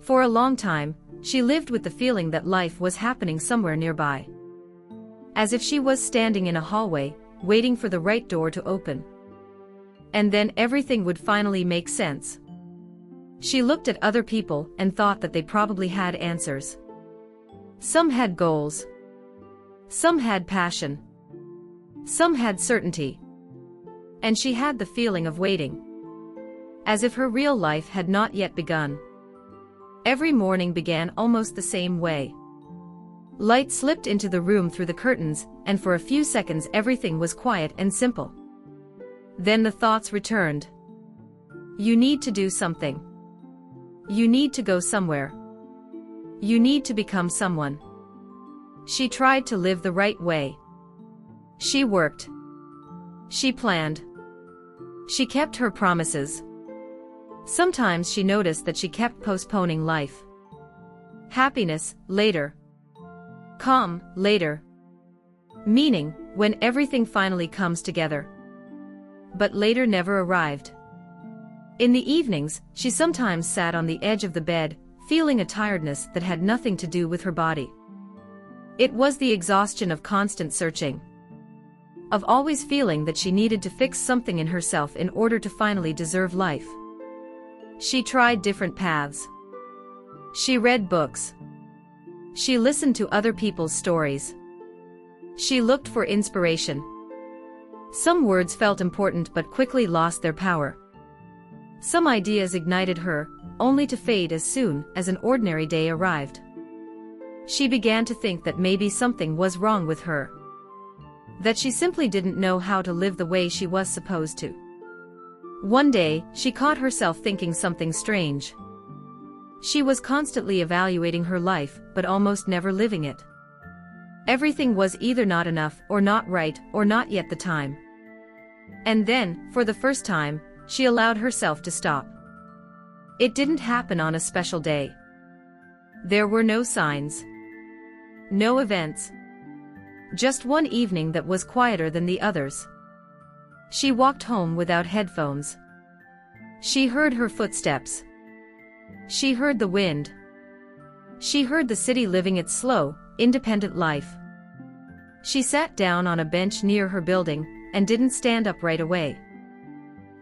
For a long time, she lived with the feeling that life was happening somewhere nearby. As if she was standing in a hallway, waiting for the right door to open. And then everything would finally make sense. She looked at other people and thought that they probably had answers. Some had goals. Some had passion. Some had certainty. And she had the feeling of waiting. As if her real life had not yet begun. Every morning began almost the same way. Light slipped into the room through the curtains, and for a few seconds everything was quiet and simple. Then the thoughts returned. You need to do something. You need to go somewhere. You need to become someone. She tried to live the right way. She worked. She planned. She kept her promises. Sometimes she noticed that she kept postponing life. Happiness, later. Calm, later. Meaning, when everything finally comes together. But later never arrived. In the evenings, she sometimes sat on the edge of the bed, feeling a tiredness that had nothing to do with her body. It was the exhaustion of constant searching. Of always feeling that she needed to fix something in herself in order to finally deserve life. She tried different paths. She read books. She listened to other people's stories. She looked for inspiration. Some words felt important but quickly lost their power. Some ideas ignited her, only to fade as soon as an ordinary day arrived. She began to think that maybe something was wrong with her. That she simply didn't know how to live the way she was supposed to. One day, she caught herself thinking something strange. She was constantly evaluating her life, but almost never living it. Everything was either not enough or not right or not yet the time. And then, for the first time, she allowed herself to stop. It didn't happen on a special day. There were no signs. No events. Just one evening that was quieter than the others. She walked home without headphones. She heard her footsteps. She heard the wind. She heard the city living its slow, independent life. She sat down on a bench near her building, and didn't stand up right away.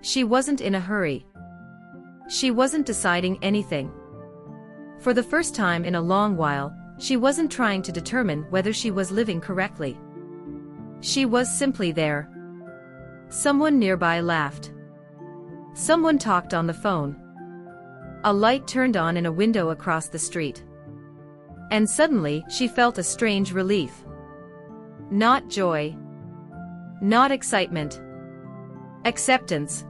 She wasn't in a hurry. She wasn't deciding anything. For the first time in a long while, she wasn't trying to determine whether she was living correctly. She was simply there. Someone nearby laughed. Someone talked on the phone. A light turned on in a window across the street. And suddenly, she felt a strange relief. Not joy. Not excitement. Acceptance.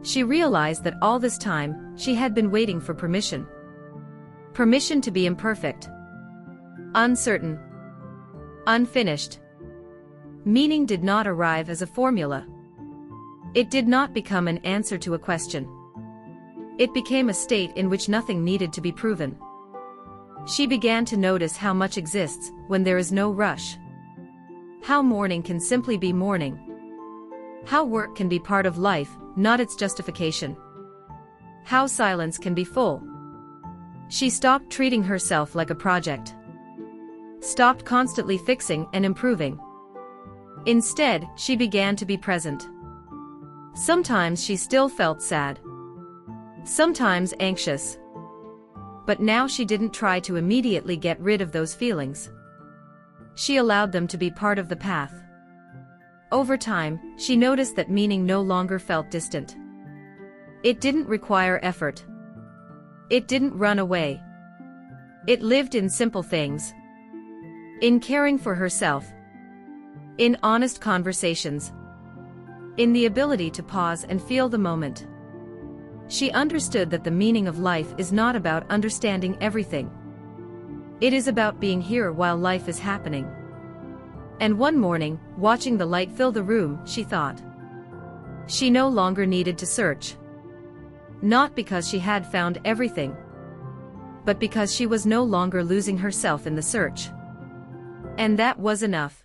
She realized that all this time, she had been waiting for permission. Permission to be imperfect. Uncertain. Unfinished. Meaning did not arrive as a formula. It did not become an answer to a question. It became a state in which nothing needed to be proven. She began to notice how much exists when there is no rush. How morning can simply be morning. How work can be part of life, not its justification. How silence can be full. She stopped treating herself like a project. Stopped constantly fixing and improving. Instead, she began to be present. Sometimes she still felt sad. Sometimes anxious. But now she didn't try to immediately get rid of those feelings. She allowed them to be part of the path. Over time, she noticed that meaning no longer felt distant. It didn't require effort. It didn't run away. It lived in simple things. In caring for herself. In honest conversations. In the ability to pause and feel the moment. She understood that the meaning of life is not about understanding everything. It is about being here while life is happening. And one morning, watching the light fill the room, she thought. She no longer needed to search. Not because she had found everything, but because she was no longer losing herself in the search. And that was enough.